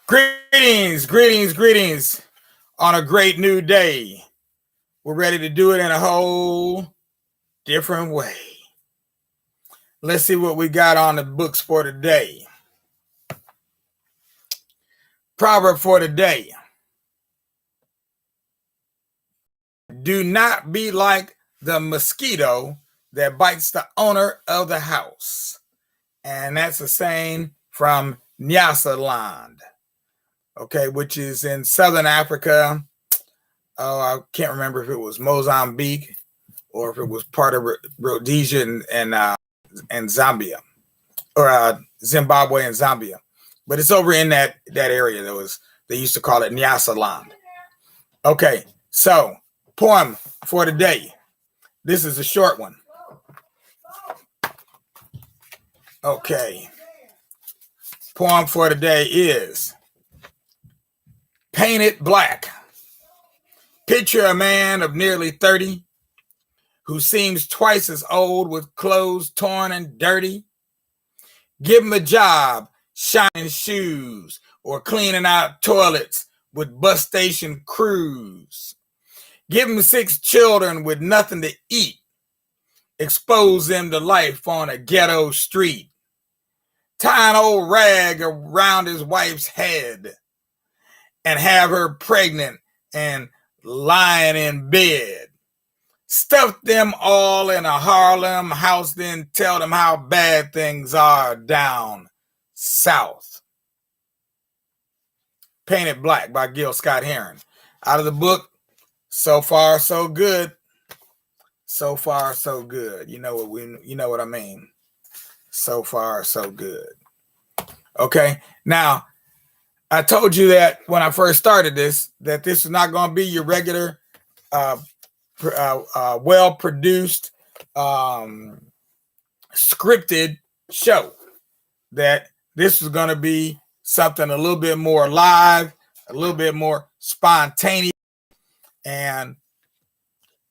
Greetings, greetings, greetings on a great new day. We're ready to do it in a whole different way. Let's see what we got on the books for today. Proverb for today. Do not be like the mosquito that bites the owner of the house. And that's a saying from Nyasaland, okay, which is in Southern Africa. Oh, I can't remember if it was Mozambique or if it was part of Rhodesia and Zambia, or Zimbabwe and Zambia. But it's over in that area. They used to call it Nyasaland. Okay, so poem for today. This is a short one. Okay. Poem for today is Painted Black. Picture a man of nearly 30 who seems twice as old with clothes torn and dirty. Give him a job shining shoes or cleaning out toilets with bus station crews. Give him 6 children with nothing to eat. Expose them to life on a ghetto street. Tie an old rag around his wife's head and have her pregnant and lying in bed. Stuff them all in a Harlem house, then tell them how bad things are down south. Painted Black by Gil Scott-Heron. Out of the book, So Far So Good. So far so good. You know what I mean. So far so good. Okay. Now, I told you that when I first started this, that this is not going to be your regular well-produced, scripted show. That this is going to be something a little bit more live, a little bit more spontaneous, and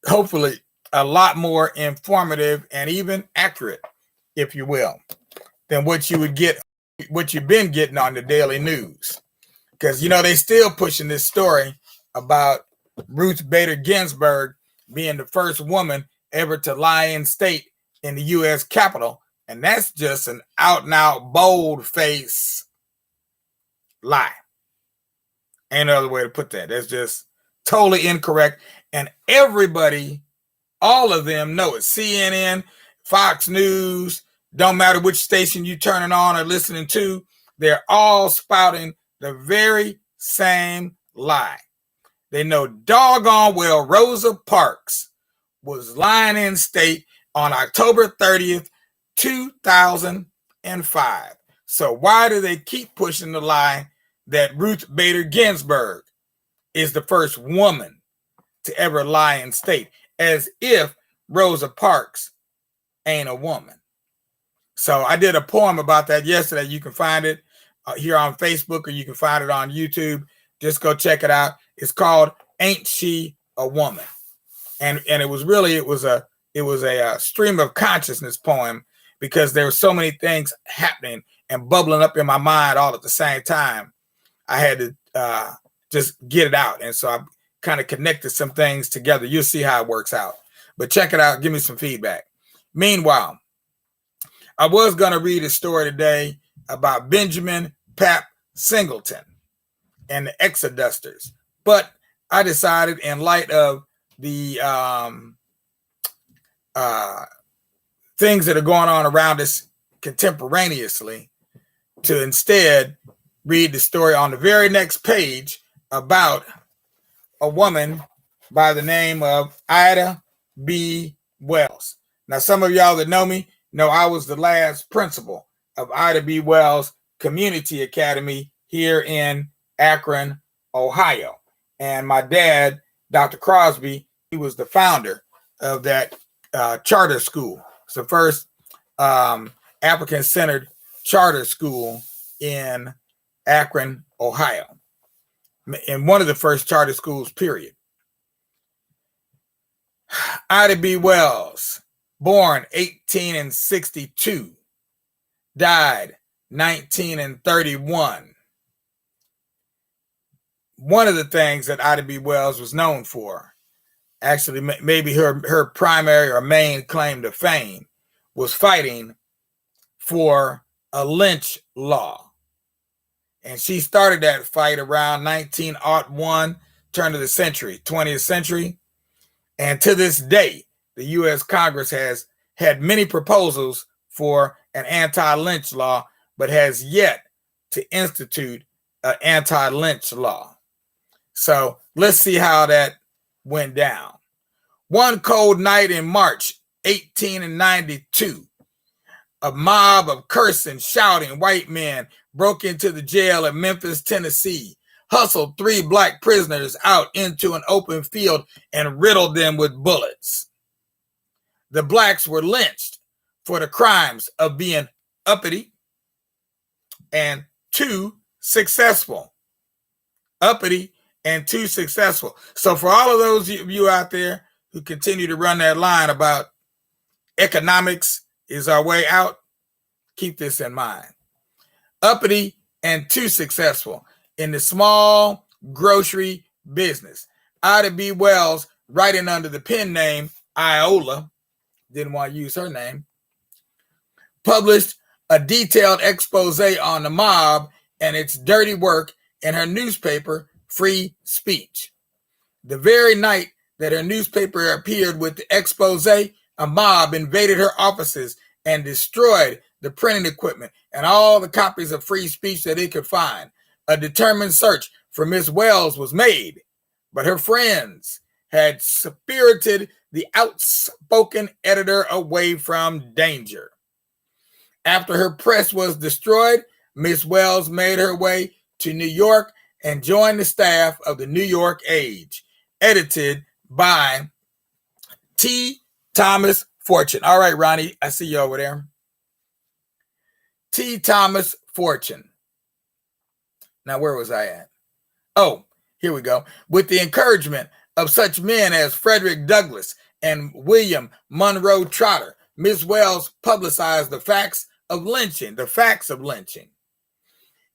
hopefully a lot more informative and even accurate, if you will, than what you would get, what you've been getting on the daily news. Because, they still pushing this story about Ruth Bader Ginsburg being the first woman ever to lie in state in the U.S. Capitol. And that's just an out and out bold face lie. Ain't no other way to put that. That's just totally incorrect. And everybody, all of them know it. CNN, Fox News, don't matter which station you turning on or listening to, they're all spouting the very same lie. They know doggone well Rosa Parks was lying in state on October 30th, 2005. So why do they keep pushing the lie that Ruth Bader Ginsburg is the first woman to ever lie in state, as if Rosa Parks ain't a woman? So I did a poem about that yesterday. You can find it here on Facebook, or you can find it on YouTube. Just go check it out. It's called "Ain't She a Woman?" And it was a stream of consciousness poem, because there were so many things happening and bubbling up in my mind all at the same time. I had to just get it out, and so I kind of connected some things together. You'll see how it works out. But check it out. Give me some feedback. Meanwhile, I was going to read a story today about Benjamin Pap Singleton and the Exodusters, but I decided, in light of the things that are going on around us contemporaneously, to instead read the story on the very next page about a woman by the name of Ida B. Wells. Now, some of y'all that know me know I was the last principal of Ida B. Wells Community Academy here in Akron, Ohio. And my dad, Dr. Crosby, he was the founder of that charter school. It's the first African-centered charter school in Akron, Ohio, and one of the first charter schools, period. Ida B. Wells, born 1862, died 1931. one of the things that Ida B. Wells was known for, actually maybe her primary or main claim to fame, was fighting for a lynch law. And she started that fight around 1901, turn of the century, 20th century. And to this day, the U.S. Congress has had many proposals for an anti-lynch law, but has yet to institute an anti-lynch law. So let's see how that went down. One cold night in March 1892, a mob of cursing, shouting white men broke into the jail at Memphis, Tennessee, hustled 3 black prisoners out into an open field and riddled them with bullets. The blacks were lynched for the crimes of being uppity and too successful. Uppity and too successful. So for all of those of you out there who continue to run that line about economics is our way out, keep this in mind. Uppity and too successful in the small grocery business. Ida B. Wells, writing under the pen name Iola, didn't want to use her name, published a detailed expose on the mob and its dirty work in her newspaper, Free Speech. The very night that her newspaper appeared with the expose, a mob invaded her offices and destroyed the printing equipment and all the copies of Free Speech that it could find. A determined search for Miss Wells was made, but her friends had spirited the outspoken editor away from danger. After her press was destroyed, Miss Wells made her way to New York and joined the staff of the New York Age, edited by T. Thomas Fortune. All right, Ronnie, I see you over there. T. Thomas Fortune. Now, where was I at? Oh, here we go. With the encouragement of such men as Frederick Douglass and William Monroe Trotter, Miss Wells publicized the facts of lynching.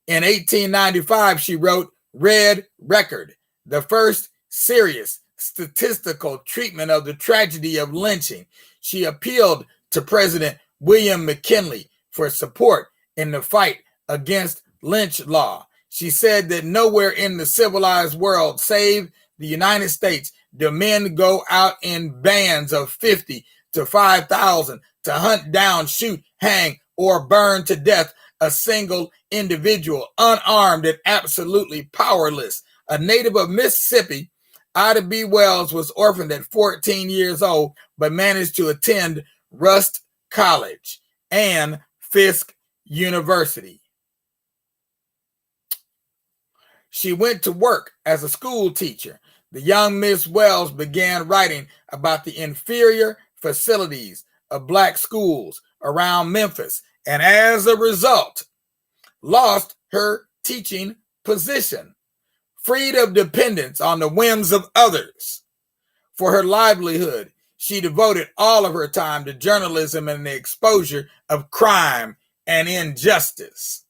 In 1895, she wrote Red Record, the first serious statistical treatment of the tragedy of lynching. She appealed to President William McKinley for support in the fight against lynch law. She said that nowhere in the civilized world, save the United States, do men go out in bands of 50 to 5,000 to hunt down, shoot, hang, or burn to death a single individual, unarmed and absolutely powerless. A native of Mississippi, Ida B. Wells was orphaned at 14 years old, but managed to attend Rust College and Fisk University. She went to work as a school teacher. The young Miss Wells began writing about the inferior facilities of black schools around Memphis, and as a result, lost her teaching position, freed of dependence on the whims of others. For her livelihood, she devoted all of her time to journalism and the exposure of crime and injustice.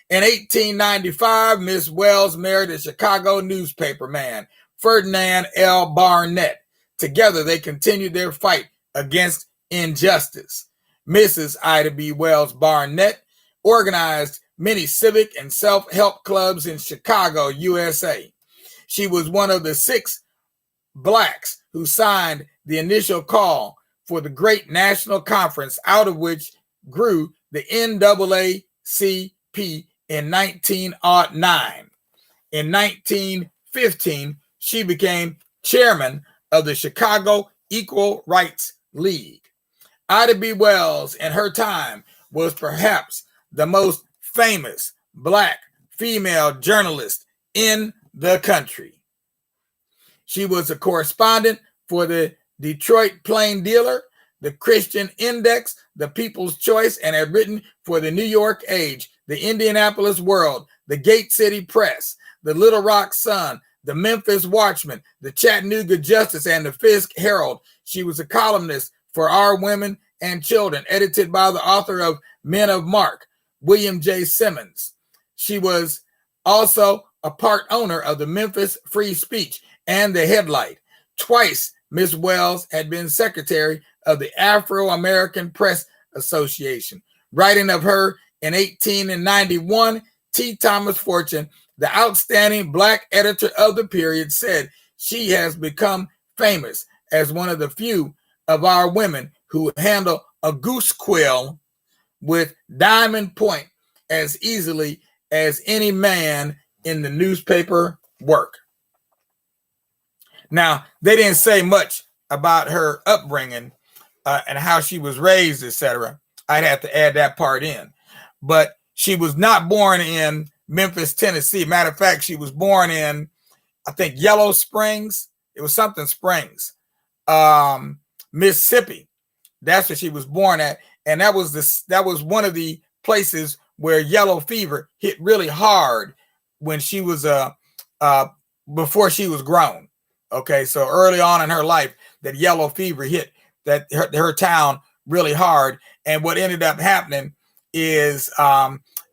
In 1895, Miss Wells married a Chicago newspaper man, Ferdinand L. Barnett. Together, they continued their fight against injustice. Mrs. Ida B. Wells Barnett organized many civic and self-help clubs in Chicago, USA. She was one of the 6 blacks who signed the initial call for the great national conference, out of which grew the NAACP in 1909. In 1915, she became chairman of the Chicago Equal Rights League. Ida B. Wells, in her time, was perhaps the most famous black female journalist in the country. She was a correspondent for the Detroit Plain Dealer, the Christian Index, the People's Choice, and had written for the New York Age, the Indianapolis World, the Gate City Press, the Little Rock Sun, the Memphis Watchman, the Chattanooga Justice, and the Fisk Herald. She was a columnist for Our Women and Children, edited by the author of Men of Mark, William J. Simmons. She was also a part owner of the Memphis Free Speech and the Headlight. Twice, Ms. Wells had been secretary of the Afro-American Press Association. Writing of her in 1891, T. Thomas Fortune, the outstanding Black editor of the period, said she has become famous as one of the few of our women who handle a goose quill with diamond point as easily as any man in the newspaper work. Now, they didn't say much about her upbringing and how she was raised, etc. I'd have to add that part in. But she was not born in Memphis, Tennessee. Matter of fact, she was born in, I think, Yellow Springs. It was something Springs, Mississippi. That's where she was born at. And that was one of the places where yellow fever hit really hard when she was before she was grown. Okay, so early on in her life, that yellow fever hit that her town really hard. And what ended up happening is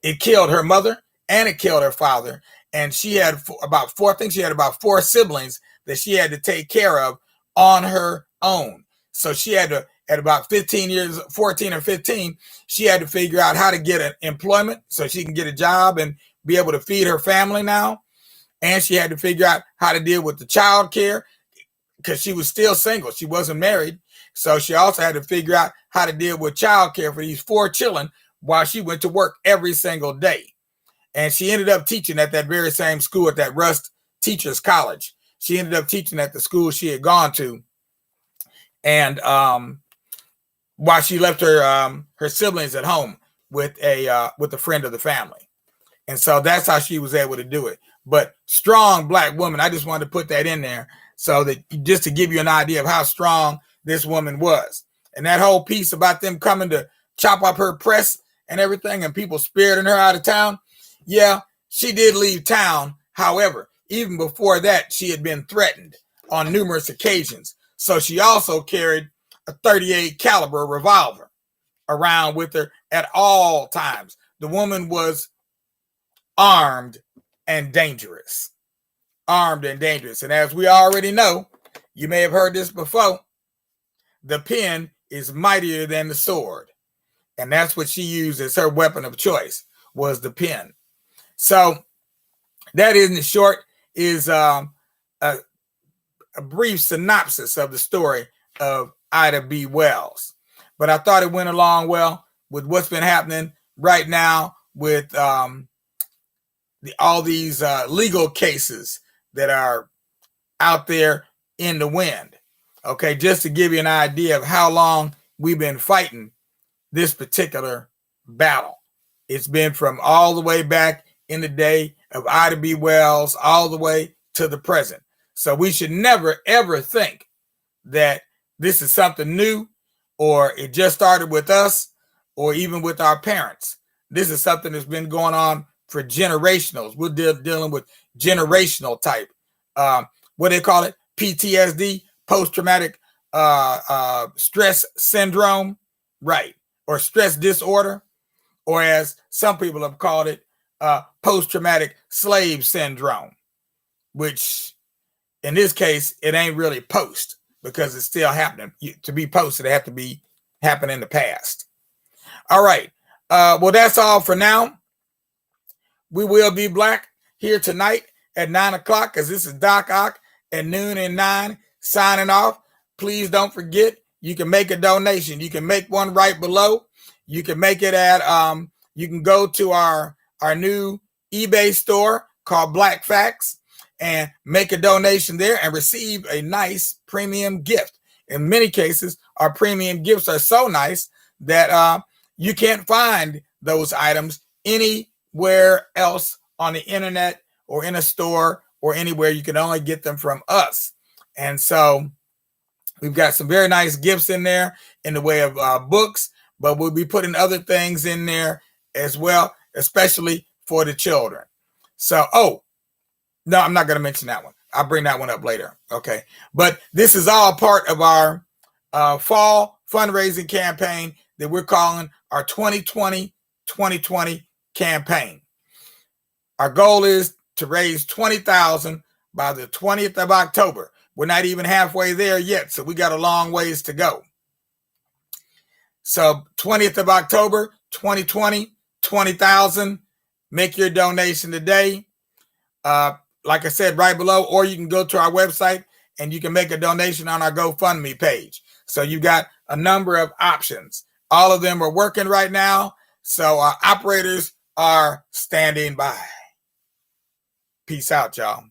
it killed her mother and it killed her father. And she had about four siblings that she had to take care of on her own. So she had to, at about 14 or 15, she had to figure out how to get an employment so she can get a job and be able to feed her family now. And she had to figure out how to deal with the child care because she was still single. She wasn't married. So she also had to figure out how to deal with child care for these 4 children while she went to work every single day. And she ended up teaching at that very same school, at that Rust Teachers College. She ended up teaching at the school she had gone to. And while she left her siblings at home with a friend of the family. And so that's how she was able to do it. But strong Black woman, I just wanted to put that in there so that just to give you an idea of how strong this woman was. And that whole piece about them coming to chop up her press and everything and people spiriting her out of town. Yeah, she did leave town. However, even before that, she had been threatened on numerous occasions. So she also carried a .38 caliber revolver around with her at all times. The woman was armed and dangerous. Armed and dangerous. And as we already know, you may have heard this before, the pen is mightier than the sword. And that's what she used as her weapon of choice, was the pen. So that, in short, is a brief synopsis of the story of Ida B. Wells. But I thought it went along well with what's been happening right now with all these legal cases that are out there in the wind. Okay, just to give you an idea of how long we've been fighting this particular battle. It's been from all the way back in the day of Ida B. Wells all the way to the present. So we should never, ever think that this is something new or it just started with us or even with our parents. This is something that's been going on for generationals. We're dealing with generational type, what they call it, PTSD, post-traumatic stress syndrome, right? Or stress disorder, or as some people have called it, post-traumatic slave syndrome, which in this case, it ain't really post because it's still happening. To be posted, it have to be happened in the past. All right. Well, that's all for now. We will be black here tonight at 9 o'clock because this is Doc Ock at noon and 9 signing off. Please don't forget, you can make a donation. You can make one right below. You can make it at, you can go to our new eBay store called Black Facts and make a donation there and receive a nice premium gift. In many cases, our premium gifts are so nice that you can't find those items anywhere else on the internet or in a store or anywhere. You can only get them from us. And so we've got some very nice gifts in there in the way of books, but we'll be putting other things in there as well, especially for the children. So, no, I'm not going to mention that one. I'll bring that one up later. Okay. But this is all part of our fall fundraising campaign that we're calling our 2020 campaign. Our goal is to raise $20,000 by the 20th of October. We're not even halfway there yet, so we got a long ways to go. So 20th of October, 2020, 20,000. Make your donation today. Like I said, right below, or you can go to our website and you can make a donation on our GoFundMe page. So you got a number of options. All of them are working right now. So our operators are standing by. Peace out, y'all.